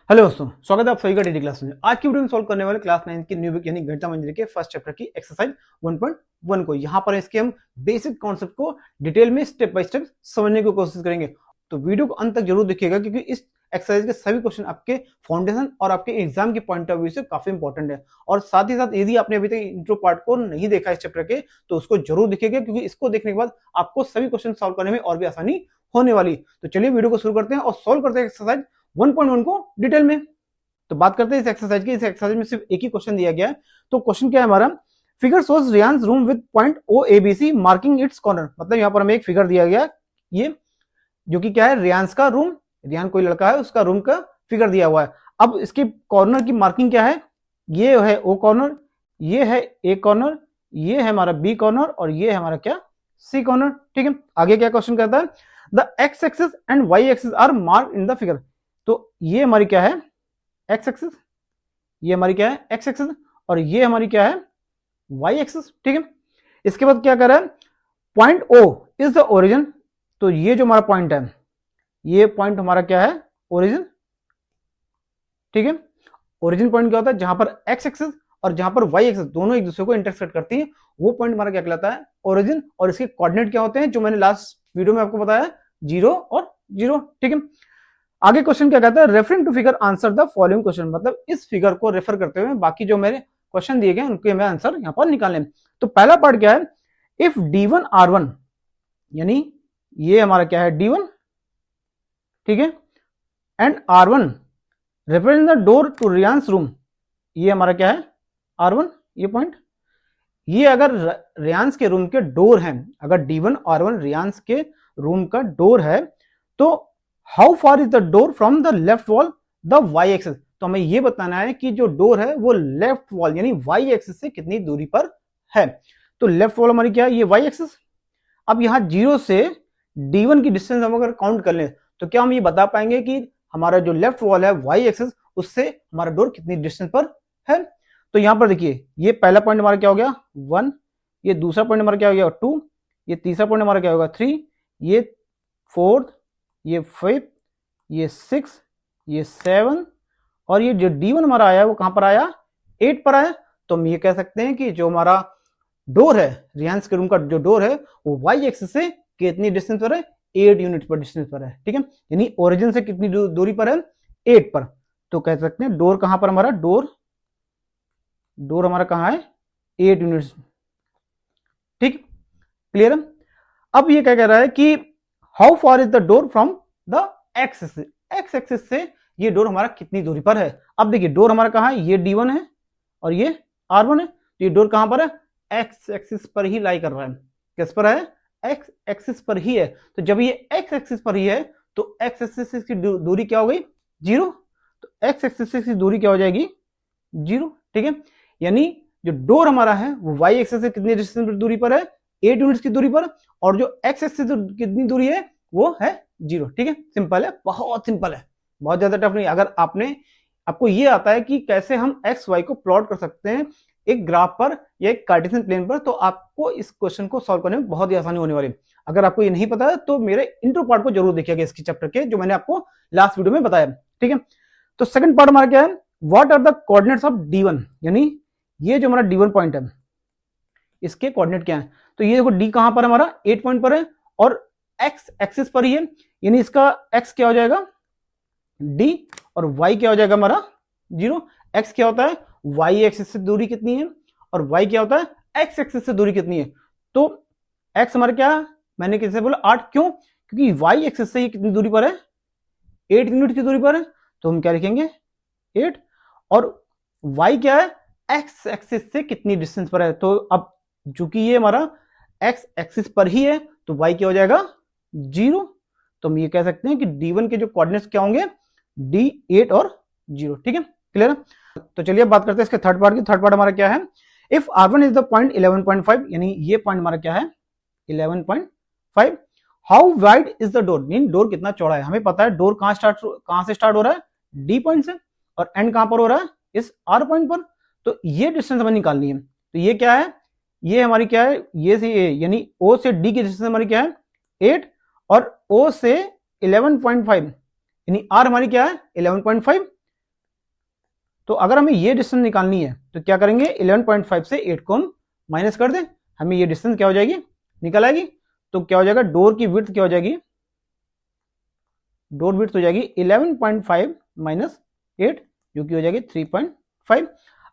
Hello दोस्तों, स्वागत है आप सभी का टीडी क्लास में। आज की वीडियो में सॉल्व करने वाले क्लास 9 की न्यू बुक यानी गणित मंजरी के फर्स्ट चैप्टर की एक्सरसाइज 1.1 को। यहाँ पर इसके हम बेसिक कॉन्सेप्ट को डिटेल में स्टेप बाय स्टेप समझने की कोशिश करेंगे। तो वीडियो को अंत तक जरूर देखिएगा क्योंकि इस एक्सरसाइज के सभी क्वेश्चन आपके फाउंडेशन और आपके एग्जाम के पॉइंट ऑफ व्यू से काफी इंपॉर्टेंट है। और साथ ही साथ यदि आपने अभी तक इंट्रो पार्ट को नहीं देखा इस चैप्टर के तो उसको जरूर देखिएगा क्योंकि इसको देखने के बाद आपको सभी क्वेश्चन सॉल्व करने में और भी आसानी होने वाली। तो चलिए वीडियो को शुरू करते हैं और सॉल्व करते हैं एक्सरसाइज 1.1 को डिटेल में। तो बात करते हैं इस एक्सरसाइज की। इस एक्सरसाइज में सिर्फ एक ही क्वेश्चन दिया गया है। तो क्वेश्चन क्या है हमारा, figure shows Riyan's room with point O A B C marking its corner. मतलब यहाँ पर हमें एक फिगर दिया गया, ये जो कि क्या है, रियांस का रूम, रियान कोई लड़का है उसका रूम का फिगर दिया हुआ है। अब इसके कॉर्नर की मार्किंग क्या है, ये है ओ कॉर्नर, ये है ए कॉर्नर, ये है हमारा बी कॉर्नर और ये है हमारा क्या, सी कॉर्नर। ठीक है, आगे क्या क्वेश्चन कहता है, the X axis and Y axis are mark in the figure. तो ये हमारी क्या है, एक्स एक्सिस, ये हमारी क्या है, एक्स एक्सिस, और ये हमारी क्या है, वाई एक्सिस। ठीक है, इसके बाद क्या कर रहा है, point O is the origin. तो ये जो हमारा पॉइंट है, ये पॉइंट हमारा क्या है, ओरिजिन। ठीक है, ओरिजिन पॉइंट क्या होता है, जहां पर एक्स एक्सिस और जहां पर वाई एक्सिस दोनों एक दूसरे को इंटरसेक्ट करती है, वो पॉइंट हमारा क्या कहलाता है, ओरिजिन। और इसके कोऑर्डिनेट क्या होते हैं, जो मैंने लास्ट वीडियो में आपको बताया, 0 और 0। ठीक है, आगे क्वेश्चन क्या कहता है, referring to figure answer the following question. मतलब इस फिगर को रेफर करते हुए बाकी जो मेरे क्वेश्चन दिए गए उनके हमें आंसर यहां पर निकालने। तो पहला पार्ट क्या है, इफ D1 R1, यानी ये हमारा क्या है, D1, ठीक है, and R1 represent the door to Riyan's room, ये हमारा क्या है, R1, ये पॉइंट, ये अगर रियांस के रूम के डोर हैं, अगर D1 R1 रियांस के रूम का डोर है, तो how far is the door from the left wall the Y axis. तो हमें यह बताना है कि जो डोर है वो लेफ्ट वॉल यानी वाई एक्सिस से कितनी दूरी पर है। तो लेफ्ट वॉल हमारी क्या है, ये वाई एक्सिस। अब यहां 0 से D1 की डिस्टेंस हम अगर काउंट कर ले तो क्या हम ये बता पाएंगे कि हमारा जो लेफ्ट वॉल है वाई एक्सिस उससे हमारा डोर कितनी डिस्टेंस पर है। तो यहां पर देखिए, ये पहला पॉइंट हमारा क्या हो गया, 1, ये दूसरा पॉइंट हमारा क्या हो गया, 2, ये तीसरा पॉइंट हमारा क्या होगा, 3, ये 4, ये 5, ये 6, ये 7, और ये जो D1 हमारा आया वो कहां पर आया, 8 पर आया। तो हम ये कह सकते हैं कि जो हमारा डोर है, रियांस के रूम का जो डोर है वो वाई एक्सिस से कितनी डिस्टेंस पर है, 8 यूनिट पर डिस्टेंस पर है। ठीक है, यानी ओरिजिन से कितनी दूरी पर है, 8 पर। तो कह सकते हैं डोर कहां पर हमारा, डोर हमारा कहां है, 8 यूनिट्स। ठीक, क्लियर है। अब ये क्या कह रहा है कि how far is the door from the X axis, x axis से ये डोर हमारा कितनी दूरी पर है। अब देखिए डोर हमारा कहां है, ये D1 है और ये R1 है। तो ये डोर कहां पर है, एक्स एक्सिस पर ही लाई कर रहा है। किस पर है, एक्स एक्सिस पर ही है। तो जब ये एक्स एक्सिस पर ही है तो एक्स एक्सिस की दूरी क्या हो गई, 0। तो एक्स एक्सिस की दूरी क्या हो जाएगी, 0। ठीक है, यानी जो डोर हमारा है वो वाई एक्सिस से कितनी डिस्टेंस दूरी पर है, 8 यूनिट्स की दूरी पर, और जो एक्स एक्सिस से कितनी दूरी है वो है 0। ठीक है, सिंपल है, बहुत सिंपल है, बहुत ज्यादा टफ नहीं। अगर आपको ये आता है कि कैसे हम एक्स वाई को प्लॉट कर सकते हैं एक ग्राफ पर या एक कार्टेशियन प्लेन पर, तो आपको इस क्वेश्चन को सॉल्व करने में बहुत ही आसानी होने वाली है। अगर आपको ये नहीं पता है तो मेरे इंट्रो पार्ट को जरूर देखिएगा इसके चैप्टर के, जो मैंने आपको लास्ट वीडियो में बताया। ठीक है, तो सेकंड पार्ट हमारा क्या है, what are the coordinates of D1, यानी ये जो हमारा D1 पॉइंट है इसके कोऑर्डिनेट क्या है। तो ये देखो D कहां पर हमारा, 8 पॉइंट पर है और एक्स एक्सिस पर ही है, यानी इसका एक्स क्या हो जाएगा, D, और वाई क्या हो जाएगा हमारा, 0। एक्स क्या होता है, वाई एक्सिस से दूरी कितनी है, और वाई क्या होता है, एक्स एक्सिस से दूरी कितनी है। तो एक्स हमारा क्या, मैंने किससे बोला, 8, क्यों, क्योंकि वाई एक्सिस से ये कितनी दूरी पर है, 8 यूनिट की दूरी पर है। तो हम क्या लिखेंगे, 8, और वाई क्या है, एक्स एक्सिस से कितनी डिस्टेंस पर है। तो अब चूंकि ये हमारा एक्स एक्सिस पर ही है तो वाई क्या हो जाएगा, 0। तो हम ये कह सकते हैं कि D1 के जो कोऑर्डिनेट्स क्या होंगे, D, 8 और 0। ठीक है, क्लियर है। तो चलिए अब बात करते हैं इसके थर्ड पार्ट की। थर्ड पार्ट हमारा क्या है, if R1 is the point 11.5, यानी ये पॉइंट हमारा क्या है, 11.5, how wide is the door, mean door कितना चौड़ा है। हमें पता है डोर कहां से स्टार्ट हो रहा है, D पॉइंट से, और एंड कहां पर हो रहा है, इस R पॉइंट पर। तो ये डिस्टेंस हमें निकालनी है। तो ये क्या है, ये हमारी क्या है, ये से यानी O से D की डिस्टेंस हमारी क्या है, 8, और O से 11.5, यानी R हमारी क्या है, 11.5, तो अगर हमें ये डिस्टेंस निकालनी है तो क्या करेंगे, 11.5 से 8 को हम माइनस कर दें, हमें ये डिस्टेंस क्या हो जाएगी, निकल आएगी। तो क्या हो जाएगा, डोर की विड्थ क्या हो जाएगी, डोर विड्थ हो जाएगी 11.5 माइनस 8 जो कि हो जाएगी 3.5।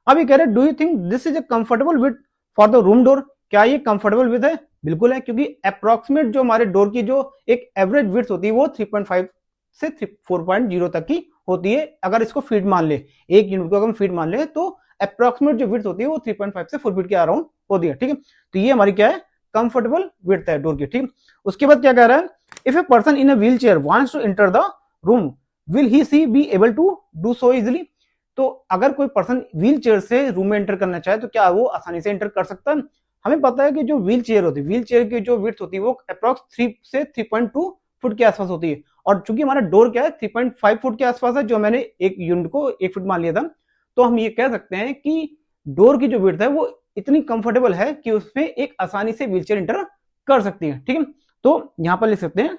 अब ये कह रहे हैं do you think this is a comfortable width for the room door, क्या ये कंफर्टेबल विड्थ है, बिल्कुल है, क्योंकि अप्रोक्सीमेट जो हमारे डोर की जो एक एवरेज विड्थ होती है वो 3.5 से 4.0 तक की होती है। अगर इसको फीट मान ले, एक यूनिट को अगर हम फीट मान ले तो अप्रोक्सीमेट जो विड्थ होती है वो 3.5 से 4 फीट के अराउंड होती है, ठीक है। तो ये हमारी क्या है, कंफर्टेबल विड्थ है डोर की, ठीक। उसके बाद क्या कह रहा है, if a person in a wheelchair wants to enter the room will he see be able to do so easily. तो अगर कोई पर्सन व्हील चेयर से रूम में एंटर करना चाहे तो क्या वो आसानी से एंटर कर सकता है। हमें पता है कि जो व्हील चेयर होती है, व्हील चेयर की जो विड्थ होती है वो अप्रॉक्स 3 से 3.2 फुट के आसपास होती है, और चूंकि हमारा डोर क्या है 3.5 फुट के आसपास है, जो मैंने एक यूनिट को 1 फुट मान लिया था, तो हम ये कह सकते हैं कि डोर की जो विड्थ है वो इतनी कंफर्टेबल है कि उसमें एक आसानी से व्हील चेयर एंटर कर सकती है, ठीक है। तो यहां पर लिख सकते हैं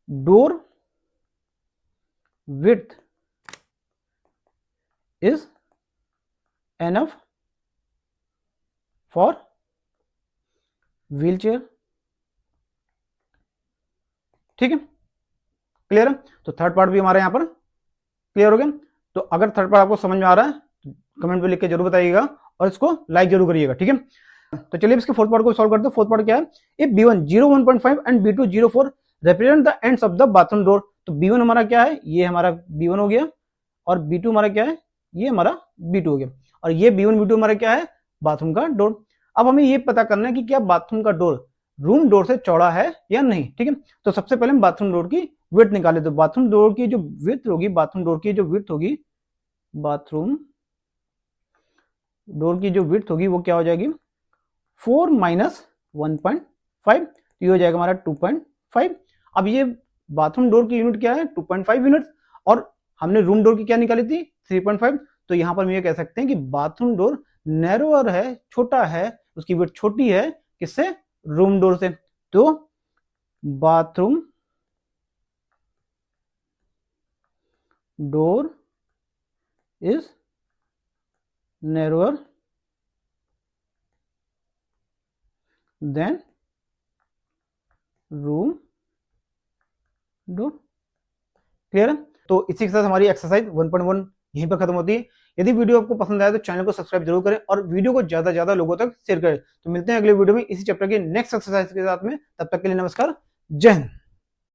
door width is enough for wheelchair, ठीक है, क्लियर है। तो थर्ड पार्ट भी हमारे यहां पर क्लियर हो गया। तो अगर थर्ड पार्ट आपको समझ में आ रहा है तो कमेंट में लिख के जरूर बताइएगा और इसको लाइक जरूर करिएगा, ठीक है। तो चलिए इसके फोर्थ पार्ट को सॉल्व करते हैं। फोर्थ पार्ट क्या है, if B1 0.1 and B2 0.4 represent the ends of the bathroom door. तो B1 हमारा क्या है, ये हमारा B1 हो गया, और B2 हमारा क्या है, ये हमारा B2 हो गया, और ये B1 B2 हमारा क्या है, बाथरूम का डोर। अब हमें ये पता करना है कि क्या बाथरूम का डोर रूम डोर से चौड़ा है या नहीं, ठीक है। तो सबसे पहले हम बाथरूम डोर की विड्थ निकाले। तो बाथरूम डोर की जो विड्थ होगी, बाथरूम डोर की जो विड्थ होगी, बाथरूम डोर की जो विड्थ होगी वो क्या हो जाएगी, 4 माइनस 1.5, तो ये हो जाएगा हमारा 2.5। अब ये बाथरूम डोर की यूनिट क्या है, 2.5 यूनिट, और हमने रूम डोर की क्या निकाली थी, 3.5। तो यहां पर हम ये कह सकते हैं कि बाथरूम डोर नैरोअर है, छोटा है, उसकी विड्थ छोटी है किससे, रूम डोर से। तो bathroom door is narrower than room door, clear है। तो इसी के साथ हमारी एक्सरसाइज 1.1 यहीं पर खत्म होती है। यदि वीडियो आपको पसंद आया तो चैनल को सब्सक्राइब जरूर करें और वीडियो को ज्यादा से ज्यादा लोगों तक शेयर करें। तो मिलते हैं अगले वीडियो में इसी चैप्टर के नेक्स्ट एक्सरसाइज के साथ में, तब तक के लिए नमस्कार, जय हिंद।